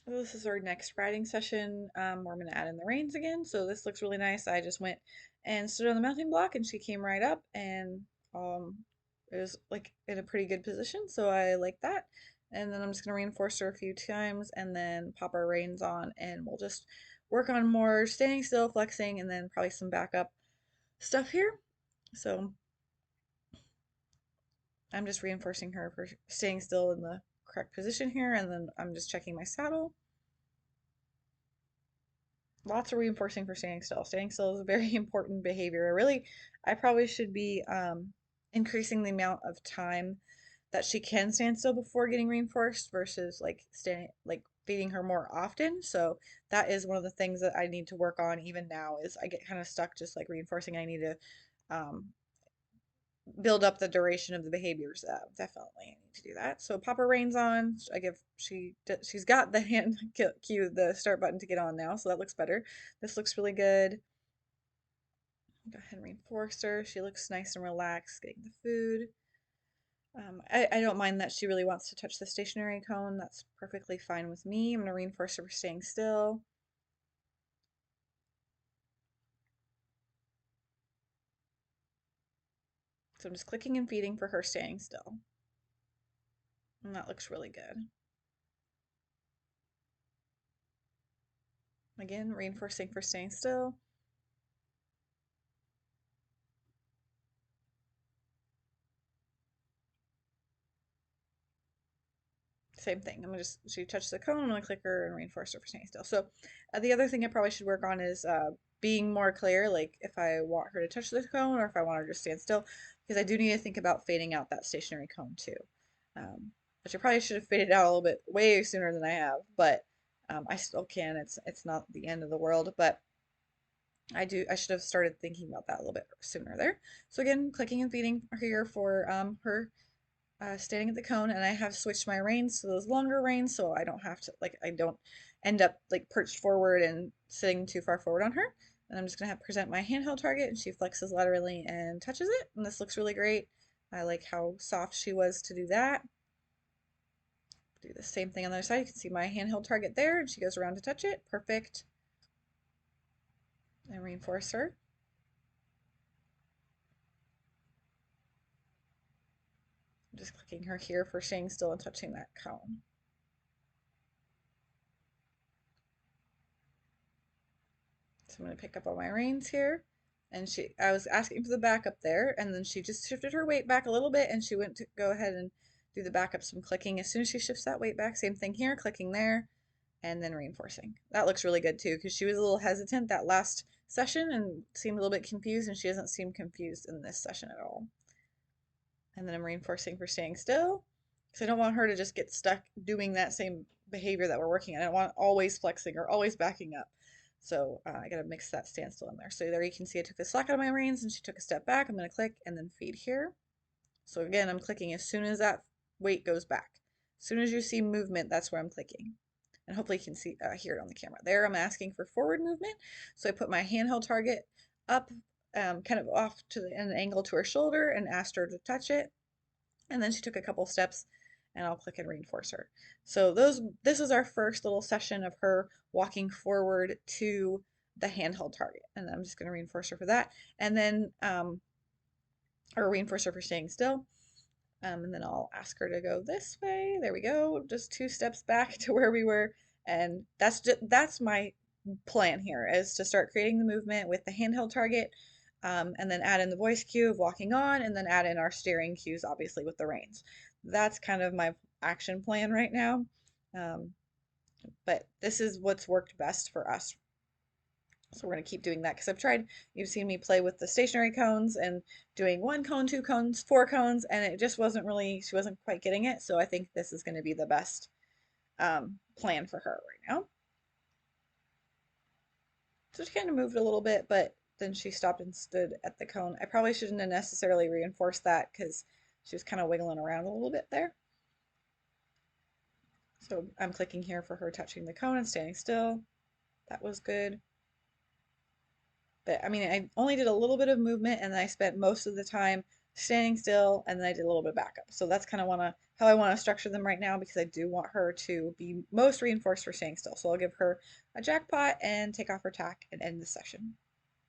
This is our next riding session. We're going to add in the reins again. So this looks really nice. I just went and stood on the mounting block and she came right up and um, it was like in a pretty good position. So I like that. And then I'm just going to reinforce her a few times and then pop our reins on and we'll just work on more standing still, flexing, and then probably some backup stuff here. So I'm just reinforcing her for staying still in the correct position here. And then I'm just checking my saddle. Lots of reinforcing for standing still. Standing still is a very important behavior. Really, I probably should be increasing the amount of time that she can stand still before getting reinforced versus like standing like feeding her more often. So that is one of the things that I need to work on even now is I get kind of stuck just like reinforcing. I need to um, build up the duration of the behaviors. Definitely I need to do that. So pop her reins on. I give she's got the hand cue, the start button to get on now, so that looks better. This looks really good. Go ahead and reinforce her. She looks nice and relaxed, getting the food. I don't mind that she really wants to touch the stationary cone. That's perfectly fine with me. I'm going to reinforce her for staying still. So I'm just clicking and feeding for her staying still. And that looks really good. Again, reinforcing for staying still. Same thing. I'm gonna just, she touched the cone, I'm gonna click her and reinforce her for staying still. So the other thing I probably should work on is being more clear, like if I want her to touch the cone or if I want her to stand still, because I do need to think about fading out that stationary cone too. Which I probably should have faded out a little bit way sooner than I have, but I still can. It's not the end of the world, but I should have started thinking about that a little bit sooner there. So again, clicking and feeding here for her standing at the cone, and I have switched my reins to those longer reins so I don't have to like I don't end up like perched forward and sitting too far forward on her. And I'm just gonna have present my handheld target and she flexes laterally and touches it, and this looks really great. I like how soft she was to do that. Do the same thing on the other side. You can see my handheld target there and she goes around to touch it. Perfect. And reinforce her. I'm just clicking her here for staying still and touching that cone. So I'm going to pick up all my reins here. And I was asking for the backup there, and then she just shifted her weight back a little bit, and she went to go ahead and do the backup. So I'm clicking as soon as she shifts that weight back. Same thing here, clicking there, and then reinforcing. That looks really good too, because she was a little hesitant that last session and seemed a little bit confused, and she doesn't seem confused in this session at all. And then I'm reinforcing for staying still, because I don't want her to just get stuck doing that same behavior that we're working on. I don't want always flexing or always backing up. So I gotta mix that standstill in there. So there you can see I took the slack out of my reins and she took a step back. I'm gonna click and then feed here. So again, I'm clicking as soon as that weight goes back. As soon as you see movement, that's where I'm clicking. And hopefully you can see hear it on the camera. There I'm asking for forward movement. So I put my handheld target up kind of off to an angle to her shoulder and asked her to touch it. And then she took a couple steps and I'll click and reinforce her. So this is our first little session of her walking forward to the handheld target. And I'm just going to reinforce her for that. And then, or reinforce her for staying still. And then I'll ask her to go this way. There we go. Just 2 steps back to where we were. And that's my plan here is to start creating the movement with the handheld target, and then add in the voice cue of walking on, and then add in our steering cues, obviously with the reins. That's kind of my action plan right now. Um, but this is what's worked best for us. So we're going to keep doing that because you've seen me play with the stationary cones and doing 1 cone, 2 cones, 4 cones, and it just wasn't really, she wasn't quite getting it. So I think this is going to be the best plan for her right now. So she kind of moved a little bit, but then she stopped and stood at the cone. I probably shouldn't have necessarily reinforced that because she was kind of wiggling around a little bit there. So I'm clicking here for her touching the cone and standing still. That was good. But I mean, I only did a little bit of movement and I spent most of the time standing still and then I did a little bit of backup. So that's kind of want to how I want to structure them right now because I do want her to be most reinforced for staying still. So I'll give her a jackpot and take off her tack and end the session.